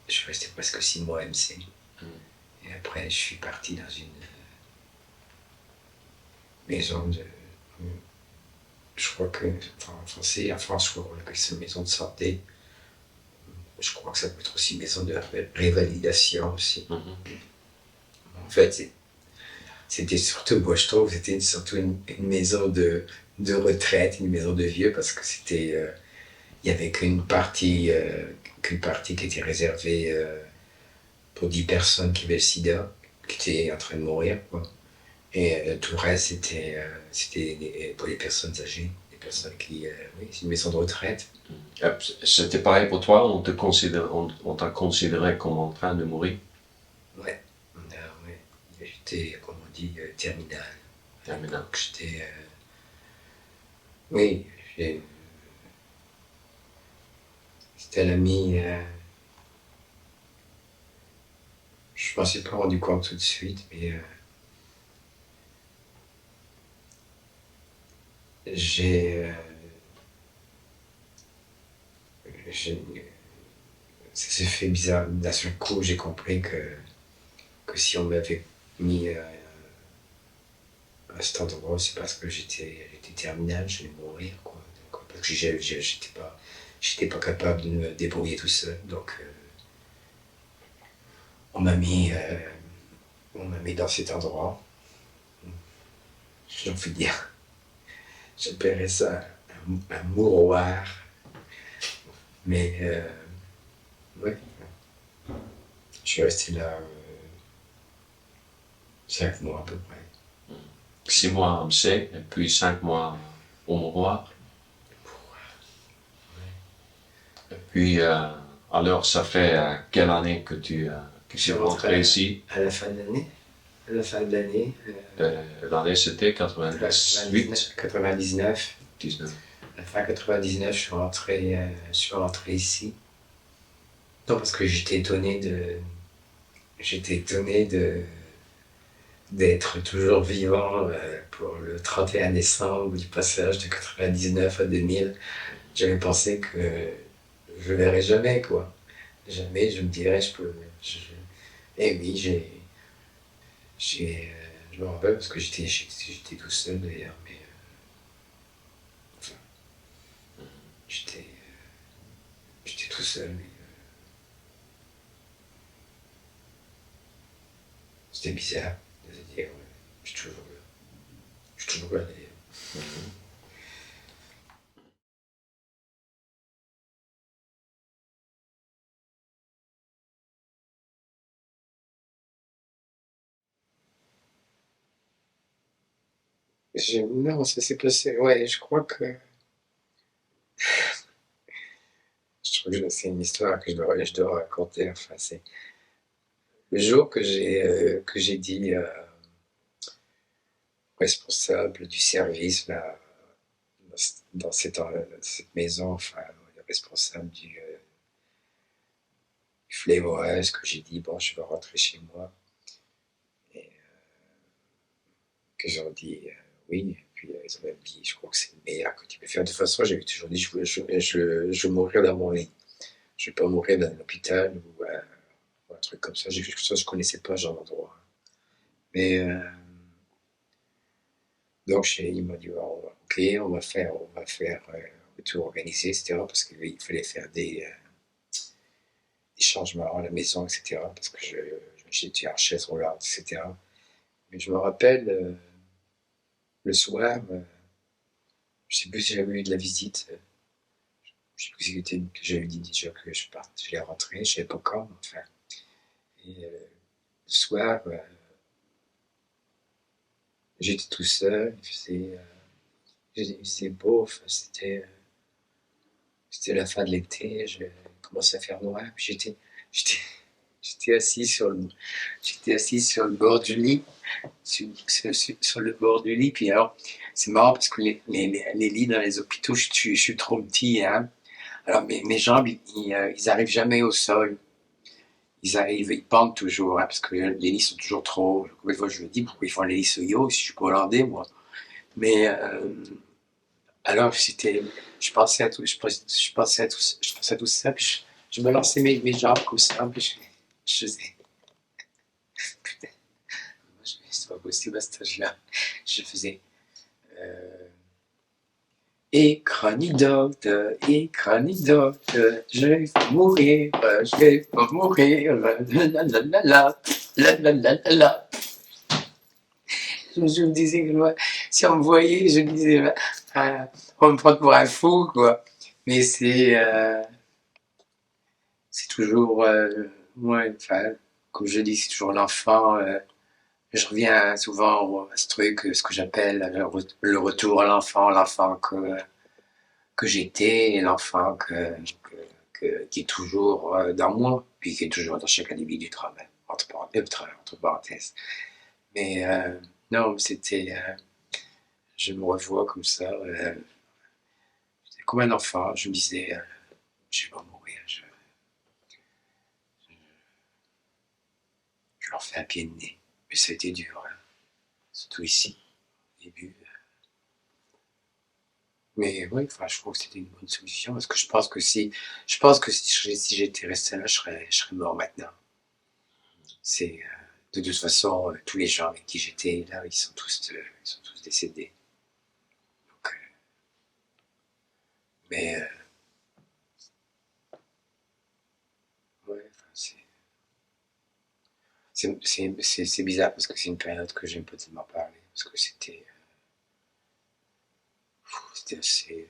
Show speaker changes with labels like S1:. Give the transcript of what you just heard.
S1: je suis resté presque 6 mois à MC. Et après, je suis parti dans une maison de... Je crois que, enfin, en français, en France, je crois qu'on appelle ça maison de santé. Je crois que ça peut être aussi maison de révalidation aussi. En fait, c'était surtout, moi je trouve, c'était surtout une maison de retraite, une maison de vieux, parce que c'était, il y avait qu'une partie qui était réservée pour 10 personnes qui avaient le sida, qui étaient en train de mourir, quoi. Et tout le reste, c'était pour les personnes âgées, les personnes qui... oui, c'est une maison de retraite.
S2: C'était pareil pour toi? On t'a considéré comme en train de mourir?
S1: Ouais. J'étais, comme on dit, terminal.
S2: Terminal.
S1: J'étais... oui, c'était à la mi... je m'en suis pas rendu compte tout de suite, mais... ça s'est fait bizarre. D'un seul coup, j'ai compris que si on m'avait mis à cet endroit, c'est parce que j'étais terminal, j'allais mourir, quoi. Donc, parce que j'étais pas capable de me débrouiller tout seul. Donc, on m'a mis dans cet endroit. J'ai envie de dire. J'appellerais ça un mouroir. Mais, ouais. Je suis resté là 5 mois à peu près.
S2: 6 mois à MC, et puis 5 mois au mouroir. Et puis, alors, ça fait quelle année que tu es rentré ici?
S1: À la fin de l'année. À la fin de l'année.
S2: L'année, c'était 98?
S1: 99.
S2: 19.
S1: À la fin 99, je suis rentré ici. Non, parce que j'étais étonné d'être toujours vivant pour le 31 décembre du passage de 99 à 2000. J'avais pensé que je verrais jamais, quoi. Jamais je me dirais, eh oui, je me rappelle parce que j'étais tout seul d'ailleurs, mais enfin, j'étais tout seul. Mais, c'était bizarre de se dire, je suis toujours là d'ailleurs. Non, ça s'est passé, ouais, je crois que c'est une histoire que je dois raconter. Enfin, c'est le jour que j'ai dit responsable du service là, dans cette maison, enfin, le responsable du Flavor House, que j'ai dit bon, je vais rentrer chez moi, et que j'ai dit oui. Et puis ils ont même dit, je crois que c'est le meilleur que tu peux faire. De toute façon, j'avais toujours dit, je mourrai dans mon lit. Je ne vais pas mourir dans un hôpital ou un truc comme ça. Ça, je connaissais pas ce genre d'endroit. Mais donc il m'a dit bon, ok, on va faire tout organiser, etc. Parce qu'il fallait faire des changements à la maison, etc. Parce que j'étais en chaise roulante, etc. Mais je me rappelle le soir, je sais plus si j'avais eu de la visite. Je sais plus si c'était que j'avais dit déjà que je vais rentrer, je savais pas quand, enfin. Et le soir, j'étais tout seul, il faisait beau, c'était la fin de l'été, je commençait à faire noir, puis j'étais assis sur le bord du lit, sur le bord du lit, puis alors, c'est marrant parce que les lits dans les hôpitaux, je suis trop petit, hein. Alors mes jambes, ils arrivent jamais au sol. Ils pendent toujours, hein, parce que les lits sont toujours trop hauts. Combien de fois je me dis pourquoi ils font les lits so haut, si je suis pas hollandais, moi. Mais Alors, je pensais à tout ça, puis je me lançais mes jambes comme ça, puis je faisais, putain, c'est pas possible à cet âge-là. Je faisais, euh, écranidote, écranidote, je vais pas mourir, je vais pas mourir, la la la la la, la la la la la. Je me disais que moi, si on me voyait, je me disais, on va me prendre pour un fou, quoi. Mais c'est toujours, ouais, enfin, comme je dis, c'est toujours l'enfant. Je reviens souvent à ce truc, ce que j'appelle le retour à l'enfant, l'enfant que j'étais et l'enfant qui est toujours dans moi, puis qui est toujours dans chaque individu travail, entre parenthèses. Mais non, c'était, je me revois comme ça, comme un enfant, je me disais, je vais pas mourir, je leur fais un pied de nez. Mais ça a été dur, hein, surtout ici, au début. Mais oui, enfin, je trouve que c'était une bonne solution parce que je pense que si j'étais resté là, je serais mort maintenant. C'est de toute façon tous les gens avec qui j'étais là, ils sont tous décédés. Donc, mais ouais, enfin, c'est bizarre parce que c'est une période que j'aime pas tellement parler parce que c'était assez